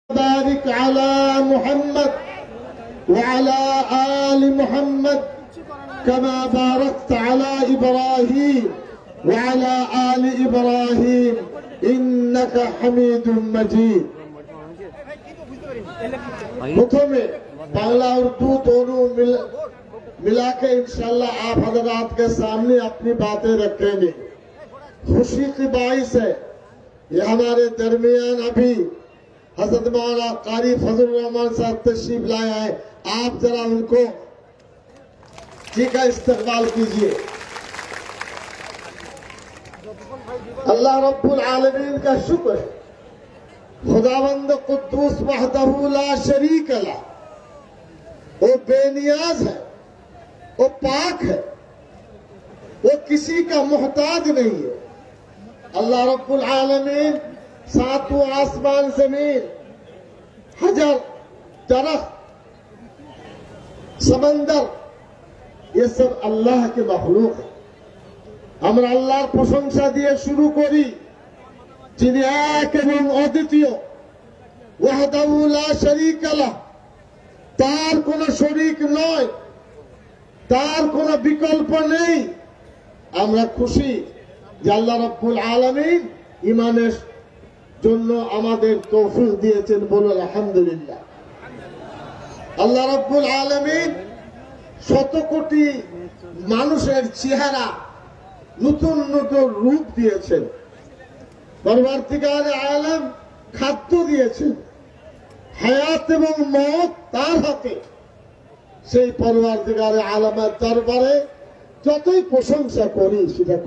बारिक अला मुहम्मद व अला आलि मुहम्मद कमा बारकत अला इब्राहीम व अला आलि इब्राहीम इन्नका हमीदुम मजीद। प्रथमे बांग्ला उर्दू दोनों मिला के इंशाअल्लाह आप हजरात के सामने अपनी बातें रखेंगे। खुशी की बाइस है ये हमारे दरमियान अभी हजरत मौलाना कारी फजल रहमान साहब तशरीफ लाए हैं। आप जरा उनको जी का इस्तकबाल कीजिए। अल्लाह रब्बुल आलमीन का शुक्र है, खुदावंद कुद्दूस वहदहू ला शरीक ला, वो बेनियाज है, वो पाक है, वो किसी का मोहताज नहीं है। अल्लाह रब्बुल आलमीन सातों आसमान जमीन हजर दरख्त समंदर ये सब अल्लाह के मखलूक है। আমরা আল্লাহর প্রশংসা দিয়ে শুরু করি যিনি এক এবং অদ্বিতীয়, ওয়াহদাহু লা শারীকা লাহ, তার কোনো শরীক নয়, তার কোনো বিকল্প নেই। আমরা খুশি যে আল্লাহ রাব্বুল আলামিন ঈমানের জন্য আমাদের তৌফিক দিয়েছেন, বলুন আলহামদুলিল্লাহ। আল্লাহ রাব্বুল আলামিন শত কোটি মানুষের চেহারা নতুন নতুন রূপ দিয়েছেন। পরবর্তীকালে আলম খাদ্য দিয়েছেন, হায়াত এবং মওত তার হাতে। সেই পরবর্তীকালে আলমের দরবারে যতই প্রশংসা করি সেটা